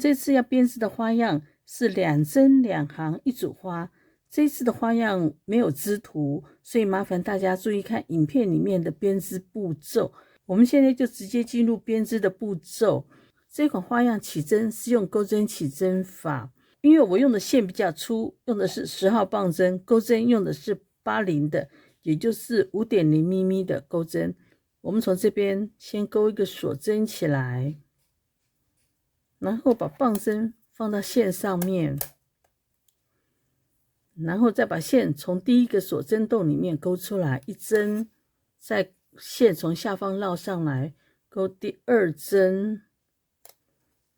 这次要编织的花样是2针2行1组花，这次的花样没有织图，所以麻烦大家注意看影片里面的编织步骤。我们现在就直接进入编织的步骤。这款花样起针是用钩针起针法，因为我用的线比较粗，用的是10号棒针，钩针用的是80的，也就是 5.0 咪咪的钩针。我们从这边先钩一个锁针起来，然后把棒针放到线上面，然后再把线从第一个锁针洞里面钩出来1针，再线从下方绕上来，钩第2针，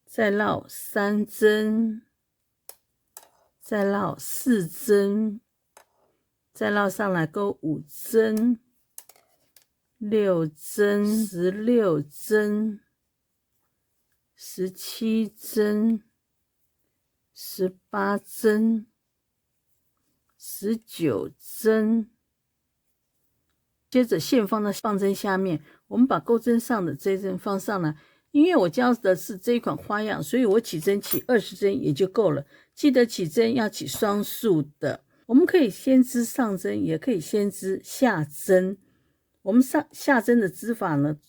再绕3针，再绕4针，再绕上来钩5针、6针、16针、17针、18针、19针。接着线放到棒针下面，我们把钩针上的这一针放上来。因为我教的是这一款花样，所以我起针起20针也就够了。记得起针要起双数的。我们可以先织上针，也可以先织下针。我们下针的织法呢，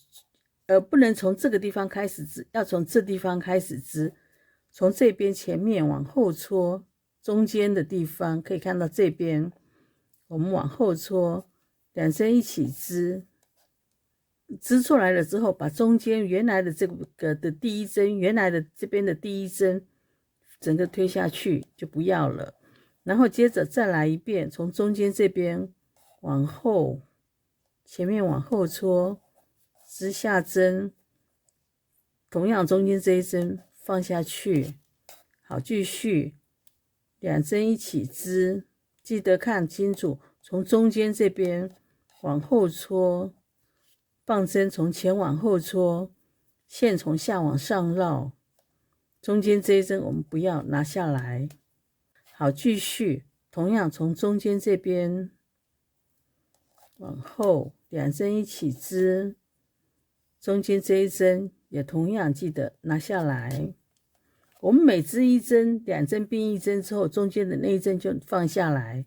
不能从这个地方开始织，要从这地方开始织。从这边前面往后戳，中间的地方可以看到这边，我们往后戳，2针一起织。织出来了之后，把中间原来的这个的第1针，原来的这边的第1针，整个推下去就不要了。然后接着再来一遍，从中间这边往后，前面往后戳，织下针，同样中间这一针放下去。好，继续2针一起织，记得看清楚，从中间这边往后戳。棒针从前往后戳，线从下往上绕，中间这一针我们不要拿下来。好，继续，同样从中间这边往后2针一起织，中间这一针也同样记得拿下来。我们每织1针，2针并1针之后，中间的那一针就放下来，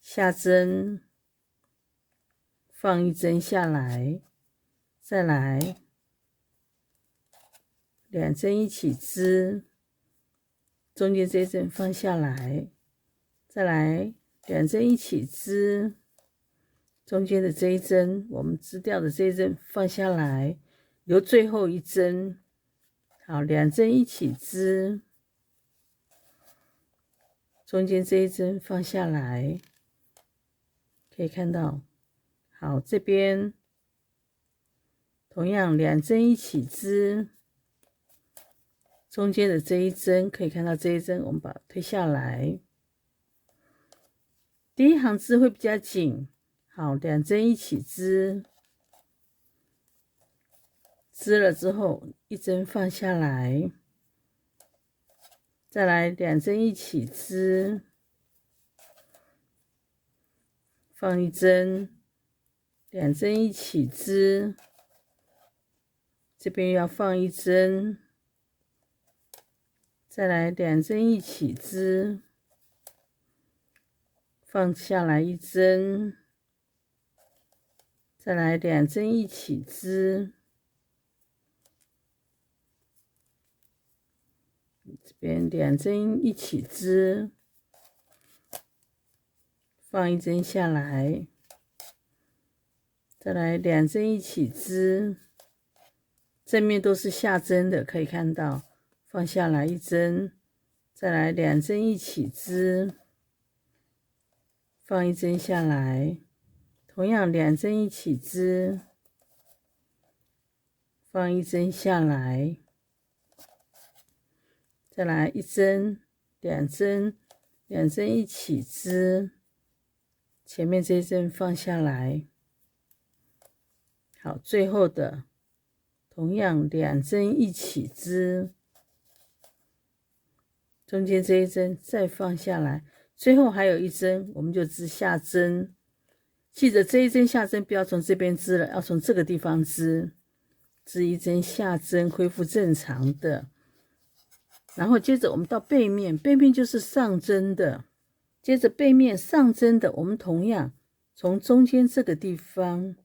下针。放1针下来，再来2针一起织，中间这一针放下来，再来2针一起织，中间的这一针我们织掉的这一针放下来，留最后1针。好，2针一起织，中间这一针放下来，可以看到。好，这边同样2针一起织，中间的这一针可以看到这一针，我们把它推下来。第1行织会比较紧，好，2针一起织，织了之后1针放下来，再来2针一起织，放1针。2针一起织，这边要放1针，再来2针一起织，放下来1针，再来2针一起织，这边2针一起织，放1针下来。再来2针一起织，正面都是下针的，可以看到，放下来1针，再来2针一起织，放1针下来，同样2针一起织，放1针下来，再来1针、2针，2针一起织，前面这一针放下来。好，最后的同样2针一起织，中间这一针再放下来，最后还有1针，我们就织下针。记得这一针下针不要从这边织了，要从这个地方织，织1针下针，恢复正常的。然后接着我们到背面，背面就是上针的，接着背面上针的，我们同样从中间这个地方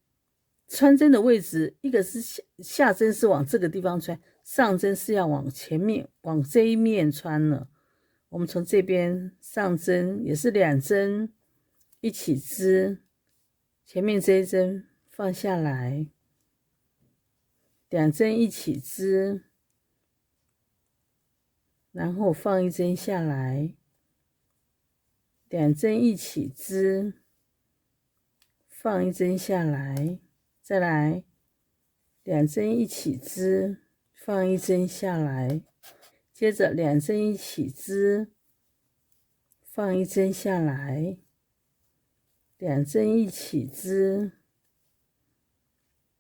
穿针的位置，一个是下针是往这个地方穿，上针是要往前面往这一面穿了。我们从这边上针也是2针一起织，前面这一针放下来，2针一起织，然后放1针下来，2针一起织，放1针下来，再来2针一起织，放1针下来，接着2针一起织，放1针下来，2针一起织，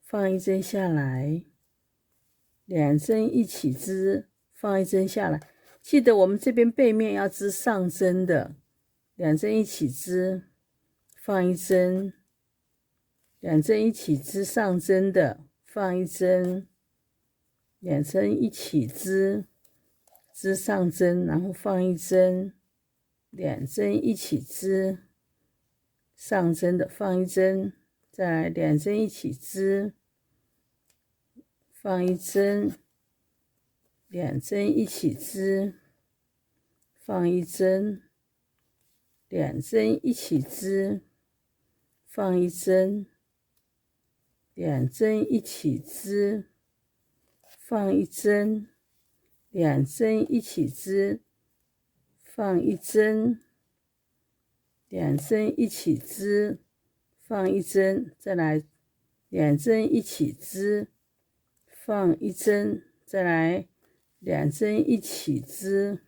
放1针下来，2针一起织，放1针下来。记得我们这边背面要织上针的，2针一起织，放1针，2针一起织上针的，放1针，2针一起织，织上针，然后放1针，2针一起织上针的，放1针，再来2针一起织，放1针，2针一起织，放1针，2针一起织，放1针，2针一起织，放1针，2针一起织，放1针，2针一起织，放1针，再来2针一起织，放1针，再来2针一起织，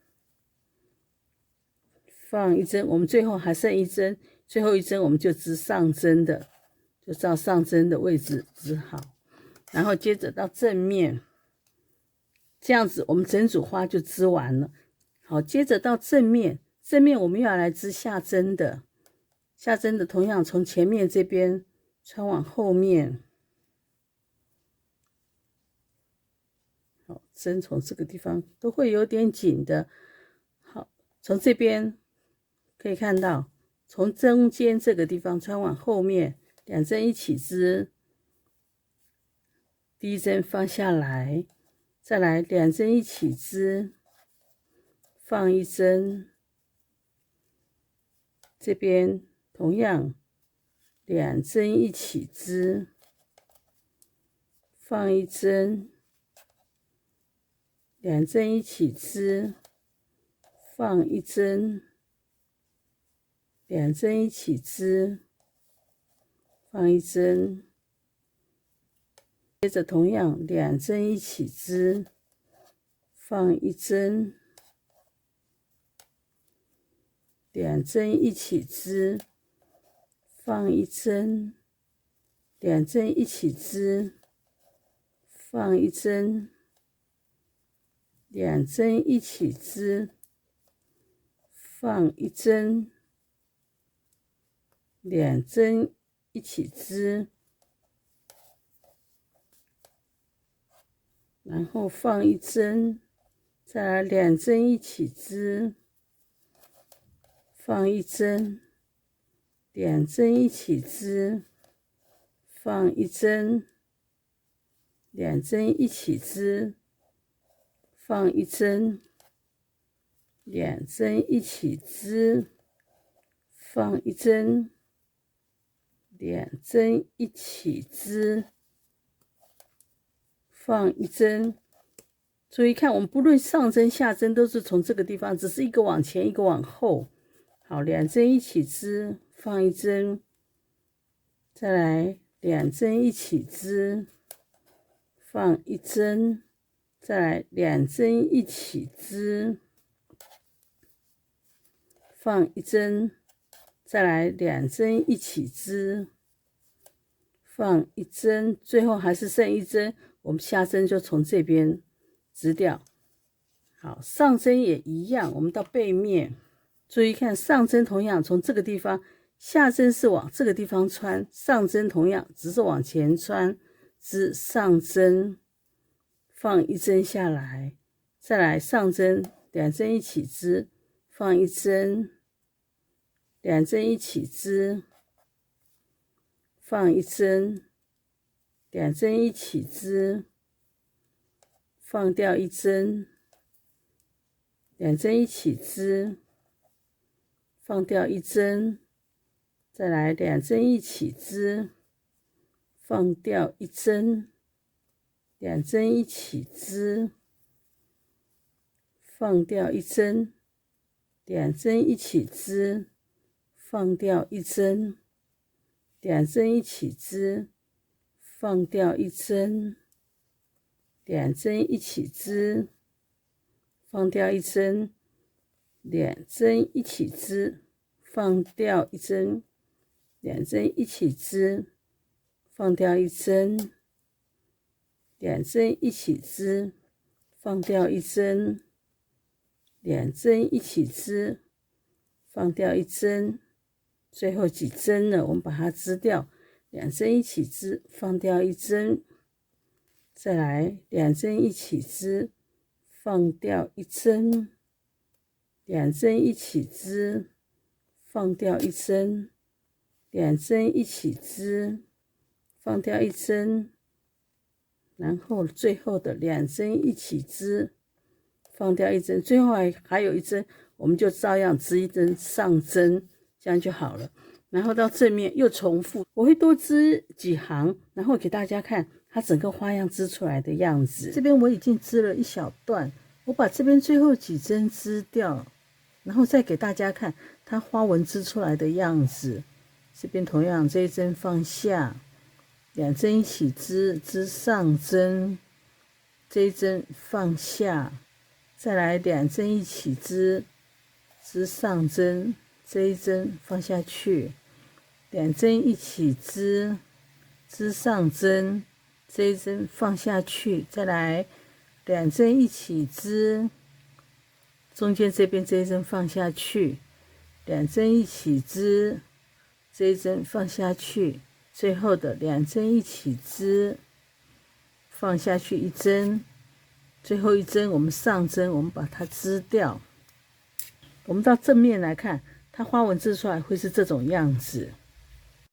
放1针，我们最后还剩1针，最后1针我们就织上针的，就照上针的位置织好，然后接着到正面，这样子我们整组花就织完了。好，接着到正面，正面我们要来织下针的，下针的同样从前面这边穿往后面，好，针从这个地方都会有点紧的。好，从这边可以看到，从中间这个地方穿往后面，2针一起织，第1针放下来，再来2针一起织，放1针，这边同样2针一起织，放1针，2针一起织，放1针，2针一起织，放1针，接着同样2针一起织，放1针，2针一起织，放1针，2针一起织，放1针，2针一起织，放1针，2针一起织，然后放1针，再来2针一起织，放1针，2针一起织，放1针，2针一起织，放1针，2针一起织，放1针，2针一起织，放1针。注意看，我们不论上针下针都是从这个地方，只是一个往前一个往后。好，2针一起织，放1针，再来2针一起织，放1针，再来2针一起织，放1针，再来2针一起织，放1针，最后还是剩1针，我们下针就从这边织掉。好，上针也一样，我们到背面，注意看上针同样从这个地方，下针是往这个地方穿，上针同样只是往前穿，织上针，放1针下来，再来上针2针一起织，放1针，2针一起织，放1针，2针一起织，放掉1针，2针一起织，放掉1针，再来2针一起织，放掉1针，2针一起织，放掉1针，2针一起织，放掉1针，2针一起织，放掉1针，2针一起织，放掉1针，2针一起织，放掉1针，2针一起织，放掉1针，2针一起织，放掉1针，2针一起织，放掉1针，最后几针呢，我们把它织掉，2针一起织，放掉1针，再来2针一起织，放掉1针，2针一起织，放掉1针，2针一起织，放掉1针，然后最后的2针一起织，放掉1针，最后还有1针，我们就照样织1针上针，这样就好了。然后到正面又重复，我会多织几行，然后给大家看它整个花样织出来的样子。这边我已经织了一小段，我把这边最后几针织掉，然后再给大家看它花纹织出来的样子。这边同样这一针放下，2针一起织，织上针，这一针放下，再来2针一起织，织上针，这一针放下去，2针一起织，织上针，这一针放下去，再来2针一起织，中间这边这一针放下去，2针一起织，这一针放下去，最后的2针一起织，放下去1针，最后1针我们上针，我们把它织掉。我们到正面来看，它花纹织出来会是这种样子。